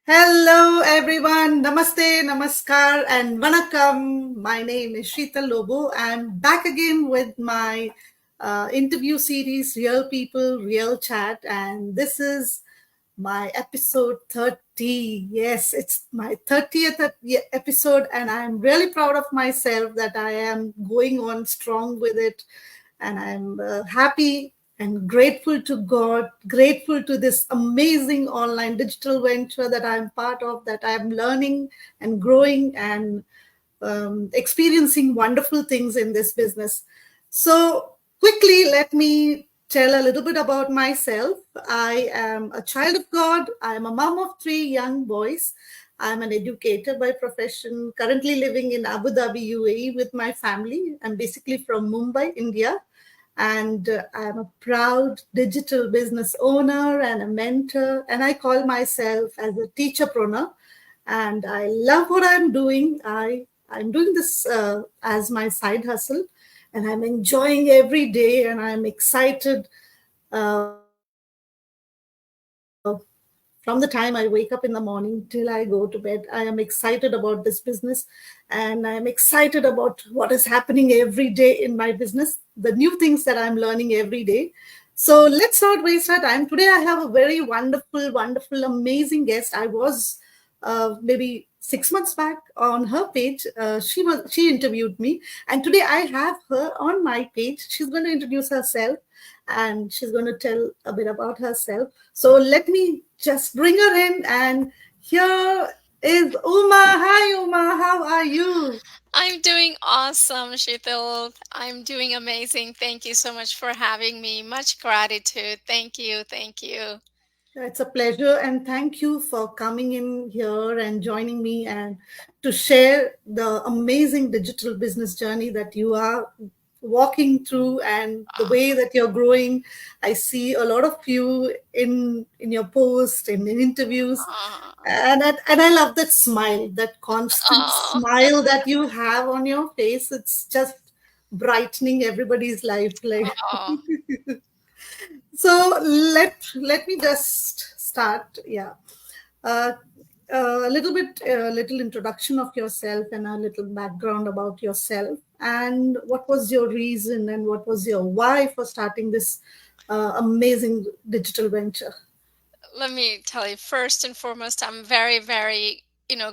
Hello, everyone. Namaste, namaskar, and vanakkam. My name is Sheetal Lobo. I'm back again with my interview series, Real People, Real Chat, and this is my episode 30. Yes, it's my 30th episode, and I'm really proud of myself that I am going on strong with it. And I'm happy and grateful to God, grateful to this amazing online digital venture that I'm part of, that I'm learning and growing and experiencing wonderful things in this business. So, quickly, let me tell a little bit about myself. I am a child of God. I am a mom of three young boys. I'm an educator by profession, currently living in Abu Dhabi, UAE with my family. I'm basically from Mumbai, India. And I'm a proud digital business owner and a mentor. And I call myself as a teacherpreneur, and I love what I'm doing. I'm doing this as my side hustle, and I'm enjoying every day, and I'm excited from the time I wake up in the morning till I go to bed. I am excited about this business, and I'm excited about what is happening every day in my business, the new things that I'm learning every day. So let's not waste our time. Today, I have a very wonderful, wonderful, amazing guest. I was maybe 6 months back on her page. She interviewed me, and today I have her on my page. She's going to introduce herself, and she's going to tell a bit about herself. So let me just bring her in. And here is Uma. Hi, Uma. How are you? I'm doing awesome, Sheetal. I'm doing amazing. Thank you so much for having me. Much gratitude. Thank you. Thank you. It's a pleasure, and thank you for coming in here and joining me and to share the amazing digital business journey that you are walking through and the way that you're growing. I see a lot of you in your post and in interviews, Uh, and I love that smile, that constant oh, smile that you have on your face. It's just brightening everybody's life. Like oh. so, let me just start. Yeah, uh, a little bit, a little introduction of yourself and a little background about yourself, and what was your reason and what was your why for starting this amazing digital venture. Let me tell you, first and foremost, I'm very, very,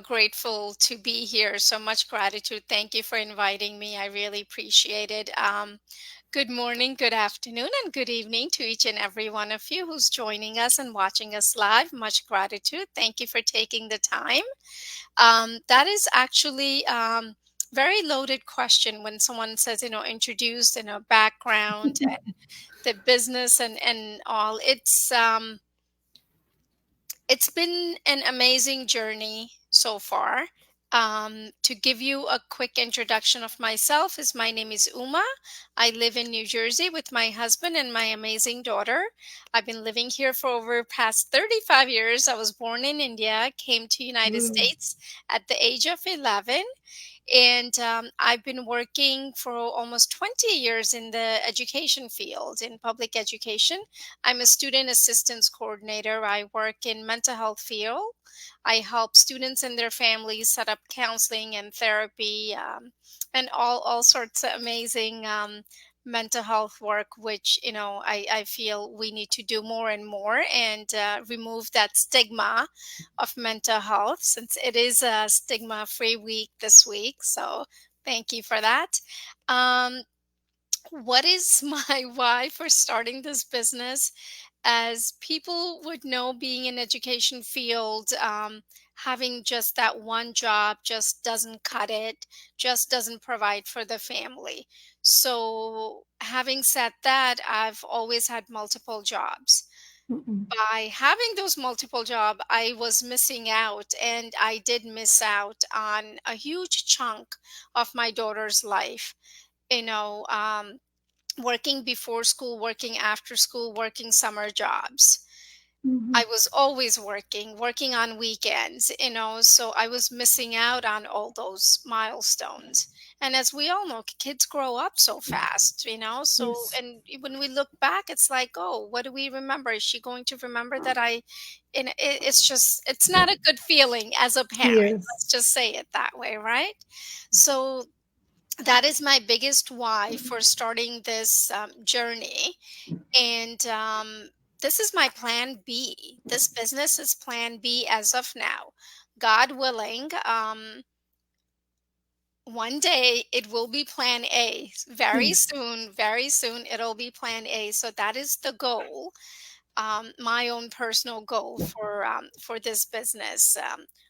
grateful to be here. So much gratitude. Thank you for inviting me. I really appreciate it. Good morning, good afternoon, and good evening to each and every one of you who's joining us and watching us live. Much gratitude. Thank you for taking the time. That is actually very loaded question when someone says, introduced in a background and the business and all. It's been an amazing journey so far. To give you a quick introduction of myself, is my name is Uma. I live in New Jersey with my husband and my amazing daughter. I've been living here for over past 35 years. I was born in India, came to United Mm, States at the age of 11, and I've been working for almost 20 years in the education field, in public education. I'm a student assistance coordinator. I work in mental health field. I help students and their families set up counseling and therapy, and all sorts of amazing mental health work, which I feel we need to do more and more, and remove that stigma of mental health, since it is a stigma free week this week. So thank you for that. Um, what is my why for starting this business? As people would know, being in education field, having just that one job just doesn't cut it, just doesn't provide for the family. So having said that, I've always had multiple jobs. mm-mm, By having those multiple job, I was missing out, and I did miss out on a huge chunk of my daughter's life. you know um, Working before school, working after school, working summer jobs. Mhm. I was always working on weekends, so I was missing out on all those milestones. And as we all know, kids grow up so fast, so, Yes. and when we look back, it's like, oh, what do we remember? Is she going to remember that and it's just, it's not a good feeling as a parent. Yes. Let's just say it that way, right? So that is my biggest why for starting this journey. And this is my plan B. This business is plan B as of now. God willing, one day it will be plan A. Very soon it'll be plan A. So that is the goal, my own personal goal for this business,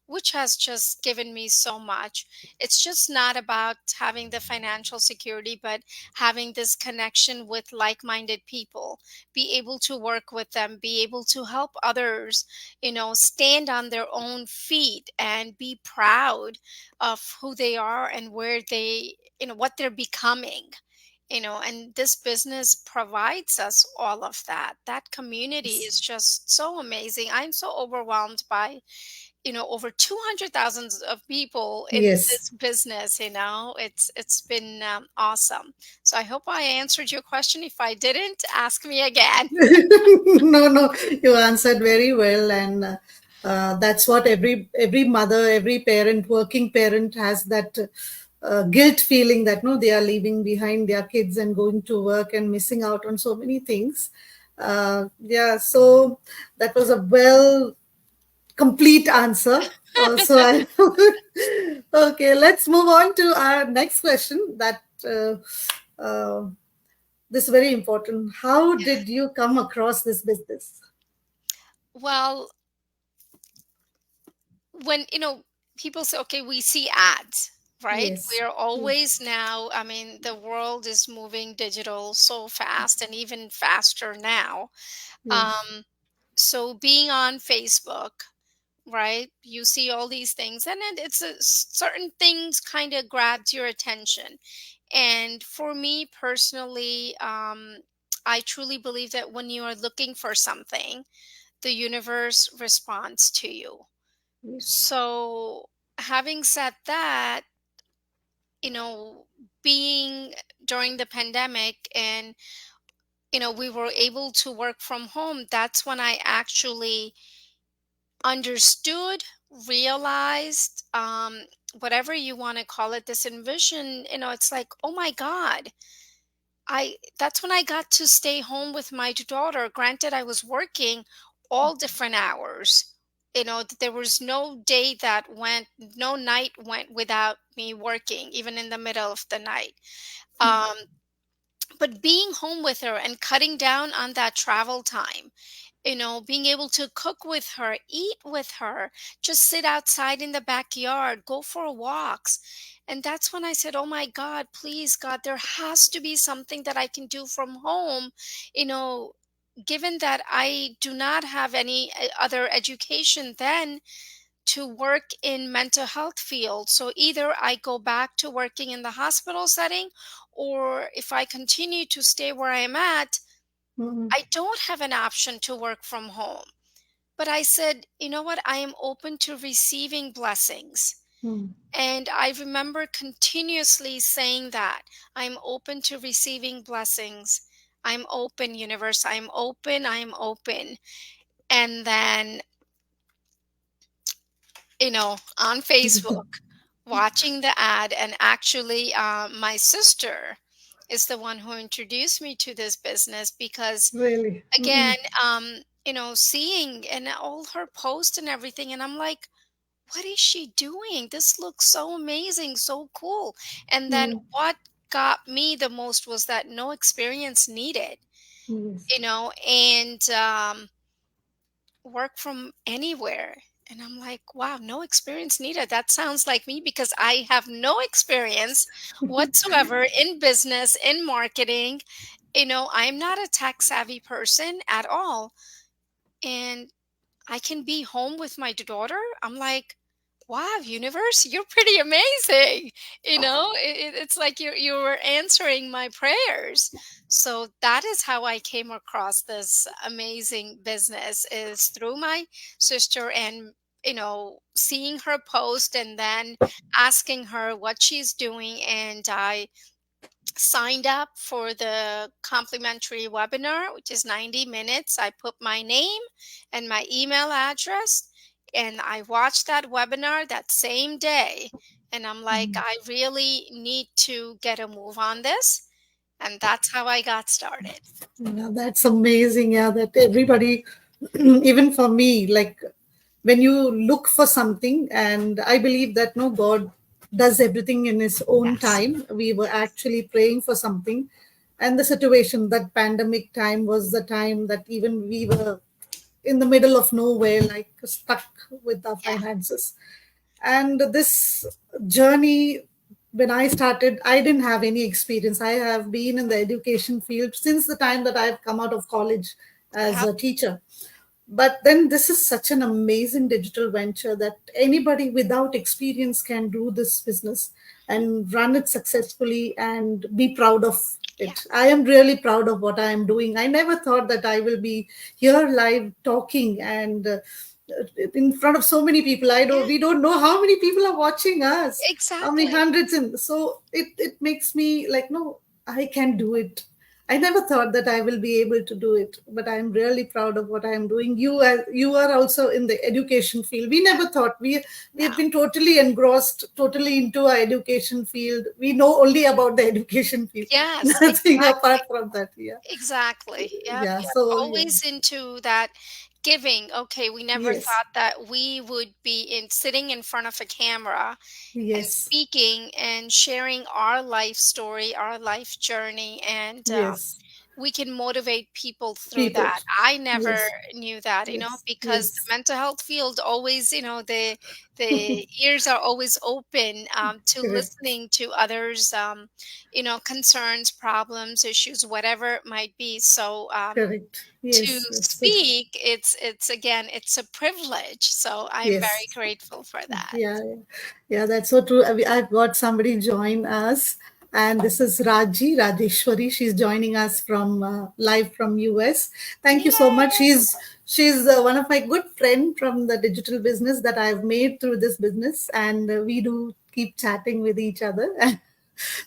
which has just given me so much. It's just not about having the financial security, but having this connection with like-minded people, be able to work with them, be able to help others, stand on their own feet and be proud of who they are and where they, what they're becoming. And this business provides us all of that. That community Yes. is just so amazing. I'm so overwhelmed by, over 200,000 of people in Yes. this business. It's been awesome. So I hope I answered your question. If I didn't, ask me again. No, no, you answered very well, and that's what every mother, every parent, working parent has, that guilt feeling that no, they are leaving behind their kids and going to work and missing out on so many things. Yeah, so that was a well complete answer. So I okay, let's move on to our next question. Uh, this is very important. How did you come across this business? Well, when people say, okay, we see ads, right? We Yes. are Yes. always now, I mean, the world is moving digital so fast and even faster now. Yes. um so being on Facebook, right, you see all these things, and then certain things kind of grabs your attention. And for me personally, I truly believe that when you are looking for something, the universe responds to you. Yes. So, having said that, you know, being during the pandemic, and, we were able to work from home, that's when I actually understood, realized, whatever you want to call it, this envision, it's like, oh my God, that's when I got to stay home with my daughter. Granted, I was working all different hours. There was no day that went, no night went without me working, even in the middle of the night. Um, but being home with her and cutting down on that travel time, being able to cook with her, eat with her, just sit outside in the backyard, go for walks. And that's when I said, oh my God, please, God, there has to be something that I can do from home. You know, Given that I do not have any other education then to work in mental health field. So either I go back to working in the hospital setting, or if I continue to stay where I am at, Mm-hmm. I don't have an option to work from home. But I said, you know what? I am open to receiving blessings. And I remember continuously saying that I'm open to receiving blessings. I'm open, universe. I'm open. I'm open. And then, on Facebook, watching the ad, and actually, my sister is the one who introduced me to this business because, Really. again, seeing and all her posts and everything, and I'm like, what is she doing? This looks so amazing, so cool. And then Mm. what got me the most was that no experience needed, Yes. and work from anywhere. And I'm like, wow, no experience needed. That sounds like me because I have no experience whatsoever in business, in marketing. I'm not a tech savvy person at all. And I can be home with my daughter. I'm like, wow, universe, you're pretty amazing. It's like you were answering my prayers. So that is how I came across this amazing business, is through my sister, and seeing her post and then asking her what she's doing, and I signed up for the complimentary webinar, which is 90 minutes. I put my name and my email address, and I watched that webinar that same day. And I'm like, I really need to get a move on this. And that's how I got started. Yeah, that's amazing. Yeah, that everybody, even for me, like when you look for something, and I believe that no, God does everything in His own Yes. time. We were actually praying for something, and the situation, that pandemic time, was the time that even we were in the middle of nowhere, like stuck with our Yeah. finances. And this journey, when I started, I didn't have any experience. I have been in the education field since the time that I've come out of college as Yep. a teacher. But then this is such an amazing digital venture that anybody without experience can do this business and run it successfully and be proud of Yeah. it. I am really proud of what I am doing. I never thought that I will be here live talking and in front of so many people. I Yeah. don't We don't know how many people are watching us, how many Exactly. hundreds. And so it makes me like, no, I can do it. I never thought that I will be able to do it, but I'm really proud of what I am doing. You are also in the education field. We never thought. We No. have been totally engrossed, totally into our education field. We know only about the education field, Yes, nothing exactly. apart from that. Yeah, Exactly. Yep. yeah. Yep. So yeah, Always into that giving. Okay, we never yes, thought that we would be in sitting in front of a camera and yes, speaking and sharing our life story, our life journey, and yes. we can motivate people through People, that. I never yes, knew that, yes, because the yes. mental health field always, the ears are always open to Correct, listening to others, concerns, problems, issues, whatever it might be. So correct. to Yes, yes, speak, it's again, it's a privilege. So I'm very yes. grateful for that. Yeah, yeah, yeah, that's so true. I've got somebody join us, and this is Rajeshwari. She's joining us from live from US. Thank you so much. Yay! She's one of my good friend from the digital business that I've made through this business, and we do keep chatting with each other.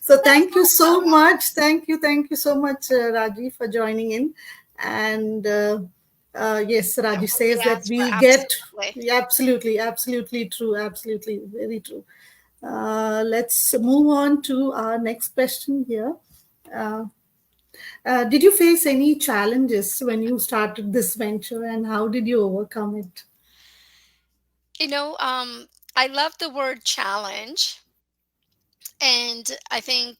So That's thank you so awesome. much. Thank you so much, Raji, for joining in. And yes, Yeah, Raji what we says that asked for, we get. absolutely. Yeah, absolutely, absolutely true, absolutely very true. Let's move on to our next question here. Uh, did you face any challenges when you started this venture, and how did you overcome it? You know, I love the word challenge. And I think,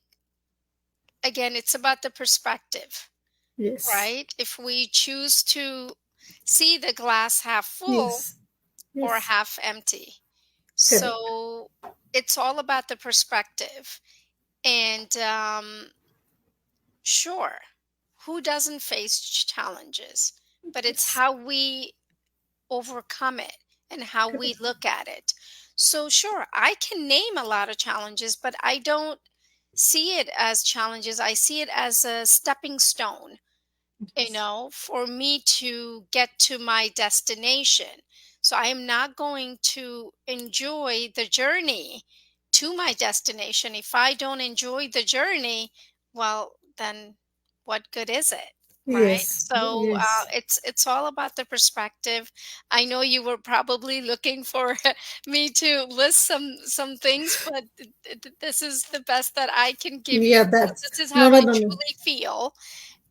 again, it's about the perspective, Yes, right? If we choose to see the glass half full yes, or yes, half empty. correct. So it's all about the perspective. And sure, who doesn't face challenges? But it's Yes, how we overcome it and how we correct. look at it. So, sure, I can name a lot of challenges, but I don't see it as challenges. I see it as a stepping stone, for me to get to my destination. So I am not going to enjoy the journey to my destination. If I don't enjoy the journey, well, then what good is it? Right. Yes, So yes. it's all about the perspective. I know you were probably looking for me to list some things, but this is the best that I can give you, Yeah, because that. this is No, how no, I no, no. truly feel.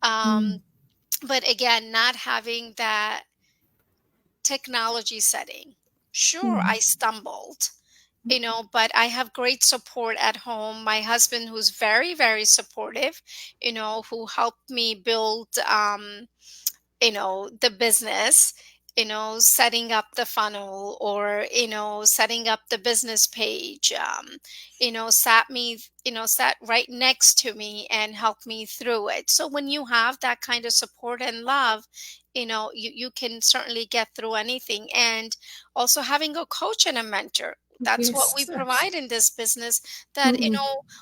Um, Mm, but again, not having that technology setting. Sure, I stumbled, but I have great support at home. My husband, who's very, very supportive, who helped me build the business, setting up the funnel, or setting up the business page, sat right next to me and helped me through it. So when you have that kind of support and love, you can certainly get through anything. And also having a coach and a mentor, That's what we Yes. provide in this business, that, Mm-mm.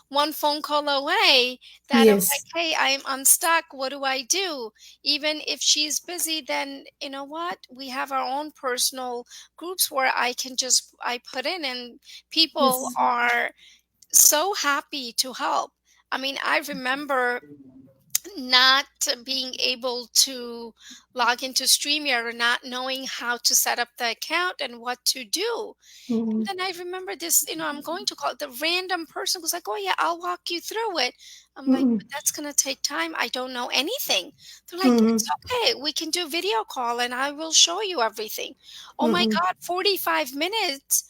one phone call away, that I'm like, Yes. "Hey, I'm unstuck. What do I do?" Even if she's busy, then you know what? We have our own personal groups where I put in, and people Yes. are so happy to help. I mean, I remember not being able to log into StreamYard, or not knowing how to set up the account and what to do. Mm-mm. Then I remember this, I'm going to call the random person was like, "Oh yeah, I'll walk you through it." I'm like, Mm-mm. "But that's going to take time. I don't know anything." They're like, "It's Mm-mm. okay. We can do video call and I will show you everything." Oh my Mm-mm. God, 45 minutes,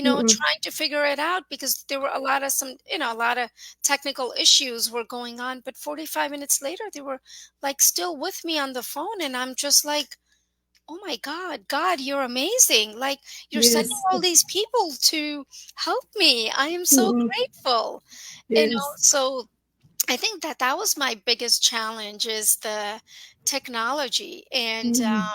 Mm-mm. trying to figure it out, because there were a lot of technical issues were going on. But 45 minutes later, they were like still with me on the phone. And I'm just like, "Oh my God, you're amazing. Like, you're sending Yes. all these people to help me. I am so Mm-mm. grateful." Yes. So I think that that was my biggest challenge, is the technology. And Mm-mm.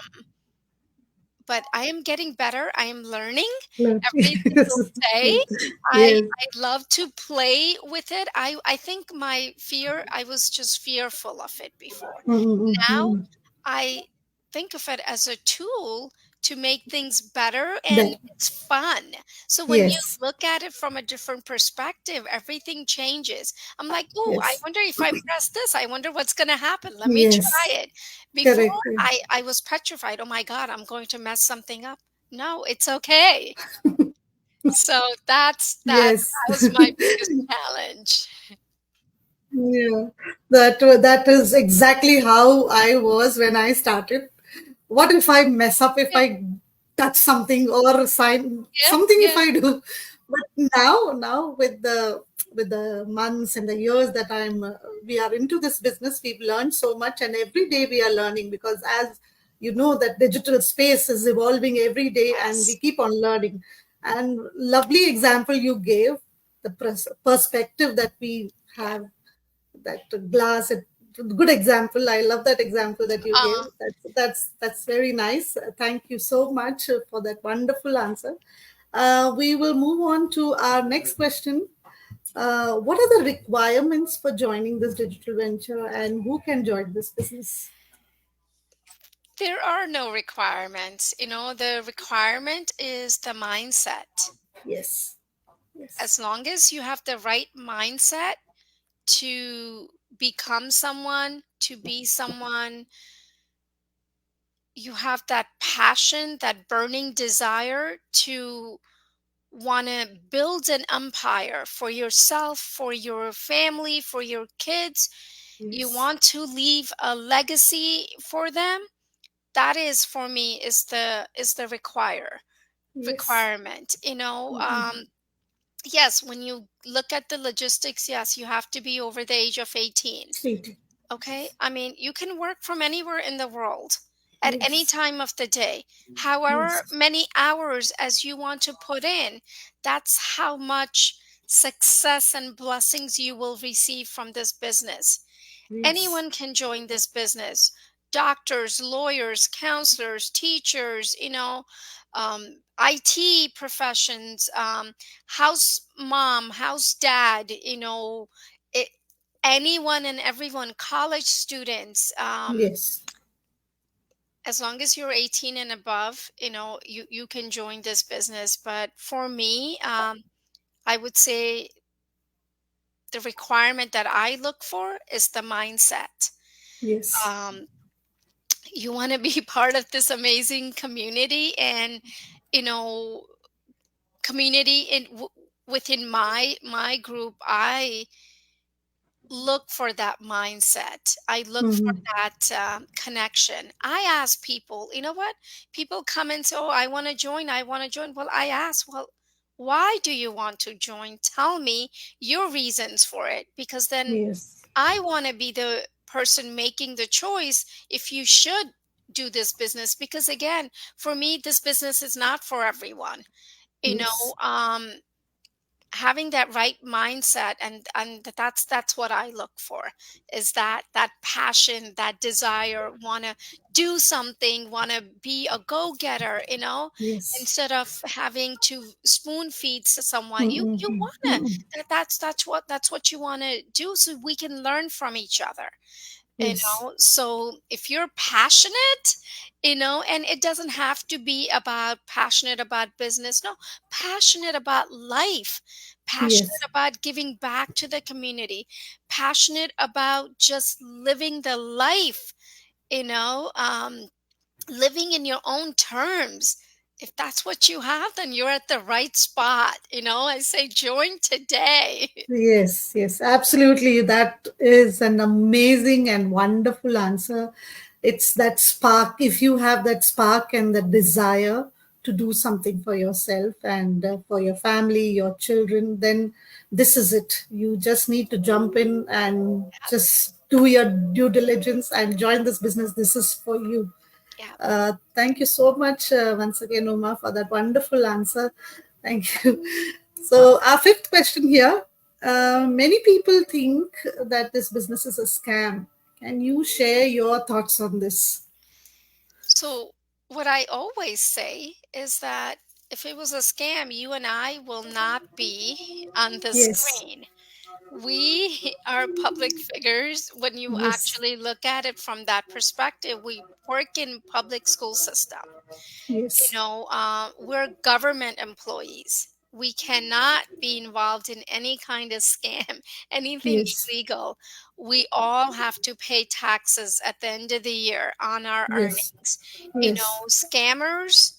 but I am getting better. I am learning Love. every single Yes. day. Yes. I Yes. I love to play with it. I think I was just fearful of it before. Mm-mm. Now Mm-mm. I think of it as a tool to make things better, and That. it's fun. So when you Yes. look at it from a different perspective, everything changes. I'm like, "Oh, I Yes. wonder if I press this, I wonder what's going to happen. Let me Yes. try it." Before, Correct. I was petrified. "Oh my God, I'm going to mess something up." No, it's okay. So Yes. that was my biggest challenge. Yeah, that is exactly how I was when I started. What if I mess up, if Yep, I touch something or sign yep, something if yep. I do? But now with the months and the years that we are into this business, we've learned so much, and every day we are learning, because as you know, that digital space is evolving every day, and we Yes. keep on learning. And lovely example you gave, the perspective that we Yeah. have, that glass, good example. I love that example that you gave. Uh, That's very nice. Thank you so much for that wonderful answer. We will move on to our next question. What are the requirements for joining this digital venture, and who can join this business? there are no requirements. The requirement is the mindset. Yes. Yes. As long as you have the right mindset to become someone, to be someone, you have that passion, that burning desire to want to build an empire for yourself, for your family, for your kids. You Yes. want to leave a legacy for them. That is, for me, is the Yes. requirement. Mhm. Yes, when you look at the logistics, yes, you have to be over the age of 18. Sweet. Okay. I mean, you can work from anywhere in the world at any Yes. time of the day, however Yes. many hours as you want to put in. That's how much success and blessings you will receive from this business. Yes. Anyone can join this business: doctors, lawyers, counselors, teachers, IT professions, house mom, house dad, it, anyone and everyone, college students. Yes. As long as you're 18 and above, you can join this business. But for me, I would say the requirement that I look for is the mindset. Yes. um, you want to be part of this amazing community, and you know community within my group. I look for that mindset. I look for Mhm. that connection. I ask people, you know what? People come and say, "Oh, I want to join. I want to join." Well, I ask, "Well, why do you want to join? Tell me your reasons for it." Because then Yes. I want to be the person making the choice if you should do this business. Because again, for me, this business is not for everyone. You know, Yes. um, having that right mindset, and that's what I look for, is that passion, that desire, want to do something, want to be a go-getter, Yes. instead of having to spoon feed to someone. You Mm-mm. want to, Mm-mm. that's what you want to do, so we can learn from each other. Yes. So if you're passionate, and it doesn't have to be about passionate about business. No, passionate about life, passionate Yes. about giving back to the community, passionate about just living the life, you know um living in your own terms. If that's what you have, then you're at the right spot. I say join today. Yes, yes, absolutely. That is an amazing and wonderful answer. It's that spark. If you have that spark and the desire to do something for yourself and for your family, your children, then this is it. You just need to jump in and just do your due diligence and join this business. This is for you. Yeah. Thank you so much once again, Uma, for that wonderful answer. Thank you. So, our fifth question here. Many people think that this business is a scam. Can you share your thoughts on this? So, what I always say is that if it was a scam, you and I will not be on the Yes, screen. We are public figures when you yes, actually look at it from that perspective. We work in public school system. yes, We're government employees. We cannot be involved in any kind of scam, anything yes, illegal. We all have to pay taxes at the end of the year on our yes, earnings. yes, Scammers,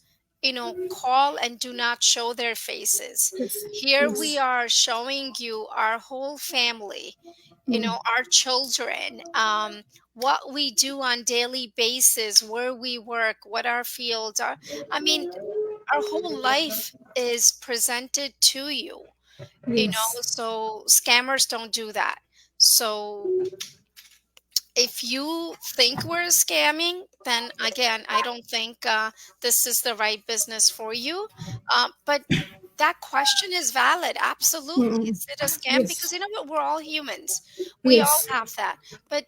call and do not show their faces. yes, Here we yes. are showing you our whole family, Mm, our children, what we do on daily basis, where we work, what our fields are. I mean, our whole life is presented to you, yes. so scammers don't do that. So if you think we're scamming, then again, I don't think this is the right business for you. But that question is valid. Absolutely. Mm, Is it a scam? Because yes, you know what? We're all humans. We all yes. have that. But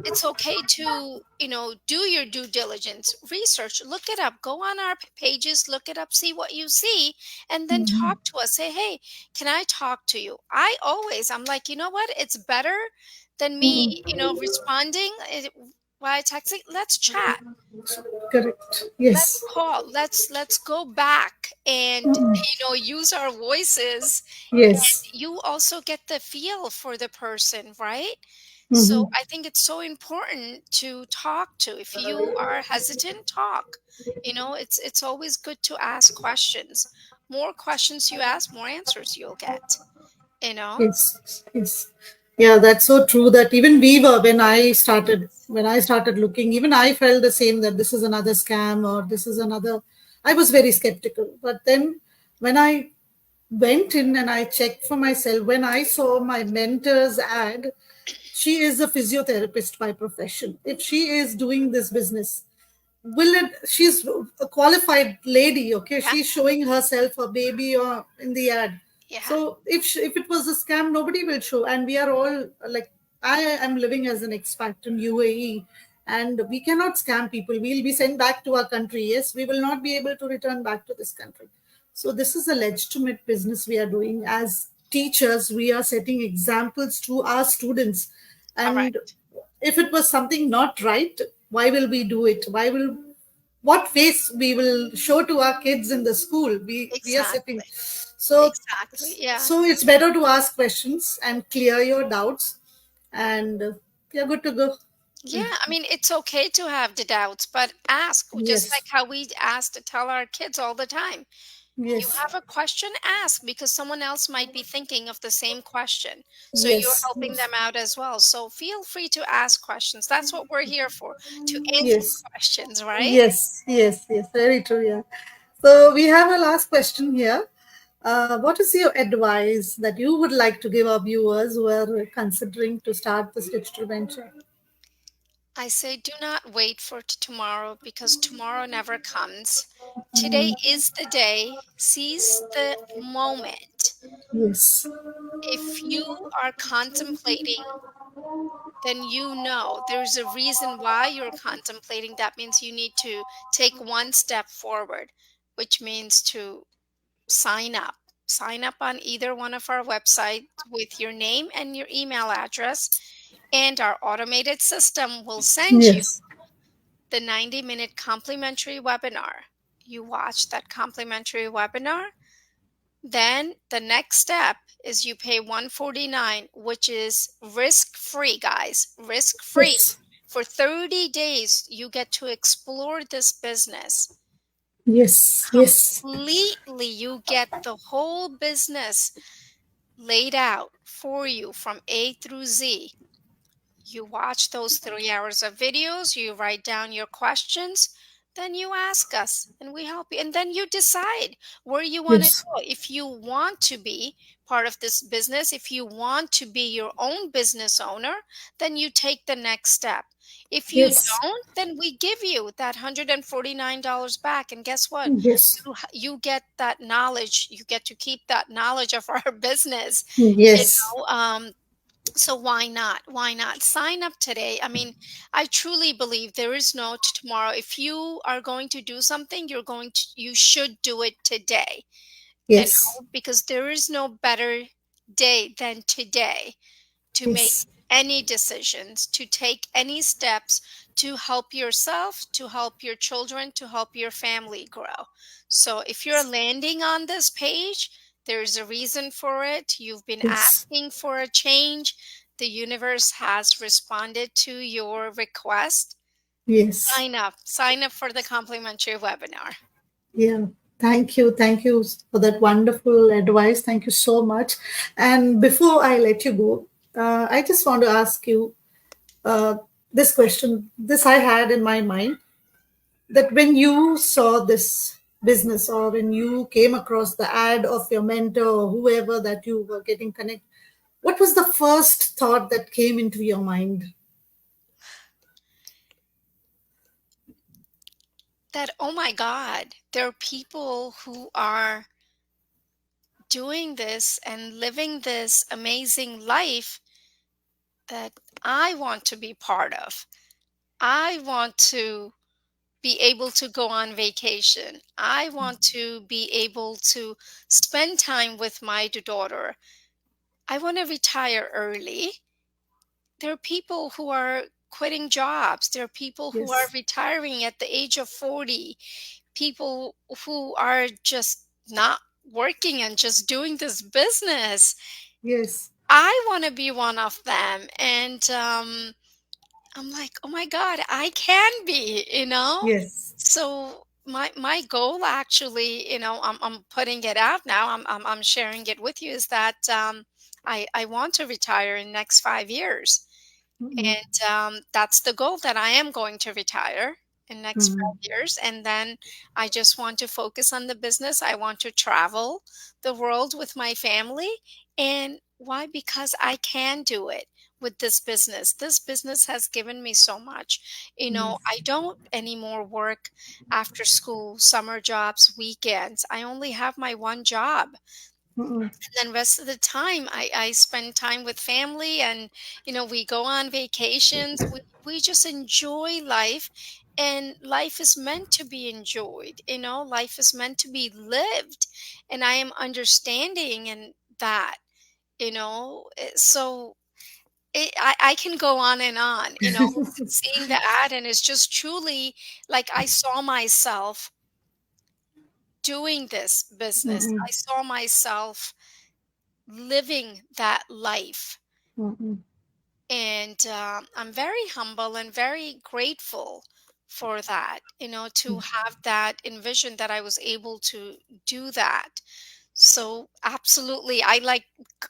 it's okay to do your due diligence, research, look it up, go on our pages, look it up, see what you see, and then talk to us. Say, hey, can I talk to you? I'm like, you know what, it's better than me Mm, responding via texting. Let's chat, correct. let's Yes. call, let's go back and Mm, use our voices. yes. You also get the feel for the person, right? So Mm-hmm. I think it's so important to talk to. If you are hesitant, talk. It's always good to ask questions. More questions you ask, more answers you'll get. You know? Yes, yes. Yeah, that's so true that even we were, when I started looking, even I felt the same, that this is another scam or this is another. I was very skeptical. But then when I went in and I checked for myself, when I saw my mentor's ad, she is a physiotherapist by profession. If she is doing this business, will it, she's a qualified lady, okay, Yeah, she's showing herself a baby or in the ad. yeah, So if it was a scam, nobody will show. And we are all like, I am living as an expat in UAE, and we cannot scam people. We'll be sent back to our country. Yes, we will not be able to return back to this country. So this is a legitimate business we are doing. As teachers, we are setting examples to our students. And correct. if it was something not right, why will we do it? Why will, what face we will show to our kids in the school? We are sitting. Exactly. So Exactly. Yeah. so it's better to ask questions and clear your doubts, and you're good to go. Yeah, I mean, it's okay to have the doubts, but ask, just like Yes, how we ask to tell our kids all the time. You yes, have a question, ask, because someone else might be thinking of the same question. So you're yes, helping yes, them out as well. So feel free to ask questions. That's what we're here for, to answer yes, questions, right? yes, yes, yes, very true. Yeah. So we have a last question here. What is your advice that you would like to give our viewers who are considering to start this digital venture? I say do not wait for tomorrow, because tomorrow never comes. Today is the day. Seize the moment. Yes. If you are contemplating, then you know there's a reason why you're contemplating. That means you need to take one step forward, which means to sign up. Sign up on either one of our websites with your name and your email address, and our automated system will send you Yes. the 90-minute complimentary webinar. You watch that complimentary webinar. Then the next step is you pay 149, which is risk free, guys, risk free. Yes. For 30 days, you get to explore this business Yes. Yes. completely. You get the whole business laid out for you from A through Z. You watch those 3 hours of videos, you write down your questions, then you ask us and we help you. And then you decide where you want to Yes. go. If you want to be part of this business, if you want to be your own business owner, then you take the next step. If you Yes. don't, then we give you that $149 back. And guess what? Yes. You get that knowledge. You get to keep that knowledge of our business. You Yes. know, so why not? Why not sign up today? I mean, I truly believe there is no tomorrow. If you are going to do something, you should do it today. Yes. Because there is no better day than today to make Yes. any decisions, to take any steps to help yourself, to help your children, to help your family grow. So if you're landing on this page, there's a reason for it. You've been Yes. asking for a change. The universe has responded to your request. Yes. Sign up for the complimentary webinar. Yeah. Thank you. Thank you for that wonderful advice. Thank you so much. And before I let you go, I just want to ask you uh, this question. This I had in my mind, that when you saw this business, or when you came across the ad of your mentor or whoever that you were getting connected, what was the first thought that came into your mind? That, oh my God, there are people who are doing this and living this amazing life that I want to be part of. I want to be able to go on vacation. I want to be able to spend time with my daughter. I want to retire early. There are people who are quitting jobs. There are people who are Yes. retiring at the age of 40. People who are just not working and just doing this business. Yes. I want to be one of them. And I'm like, oh my God, I can be, you know? Yes. So my goal actually, I'm putting it out now. I'm sharing it with you is that I want to retire in next 5 years. Mm-mm. And that's the goal, that I am going to retire in next Mm. 5 years. And then I just want to focus on the business. I want to travel the world with my family. And why? Because I can do it with this business. This business has given me so much. Yes. I don't anymore work after school, summer jobs, weekends. I only have my one job. Mm-mm. Then rest of the time I spend time with family, and we go on vacations. We just enjoy life, and life is meant to be enjoyed. Life is meant to be lived, and I am understanding and that so I can go on and on, seeing the ad, and it's just truly like I saw myself doing this business. Mm-mm. I saw myself living that life. Mm-mm. And I'm very humble and very grateful for that, to have that envision that I was able to do that. So absolutely, I like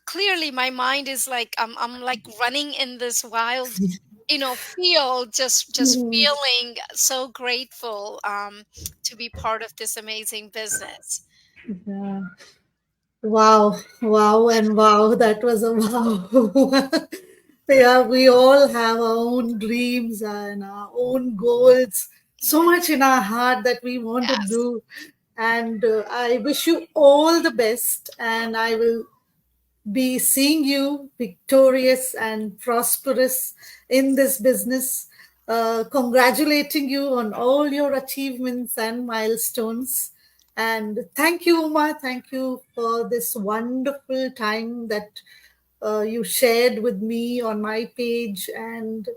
clearly my mind is like I'm like running in this wild, field, just Mm-mm. feeling so grateful to be part of this amazing business. Yeah. Wow, wow, and wow. That was a wow. Yeah, we all have our own dreams and our own goals. So Yeah. much in our heart that we want to Yes. do. And I wish you all the best. And I will be seeing you victorious and prosperous in this business. Congratulating you on all your achievements and milestones. And thank you, Uma. Thank you for this wonderful time that you shared with me on my page. And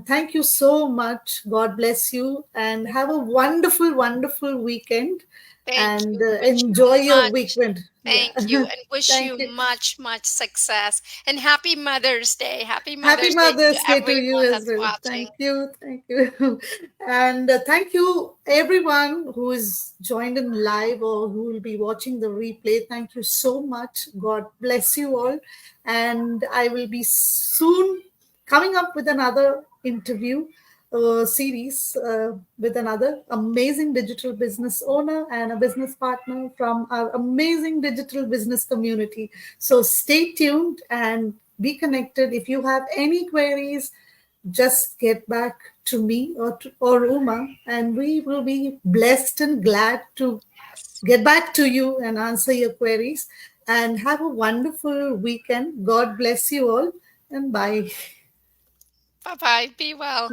thank you so much. God bless you and have a wonderful, wonderful weekend. Thank And you. Wish enjoy you your much. weekend. Yeah. Thank you. And wish Thank you you. much, much success. And happy Mother's Day. Happy Happy Mother's Day to Mother's Day to you everyone as that's well. watching. Thank you. Thank you. And thank you, everyone who is joined in live or who will be watching the replay. Thank you so much. God bless you all. And I will be soon coming up with another interview series with another amazing digital business owner and a business partner from our amazing digital business community. So stay tuned and be connected. If you have any queries, just get back to me or Uma, and we will be blessed and glad to Yes. get back to you and answer your queries. And have a wonderful weekend. God bless you all, and bye. Bye bye. Be well.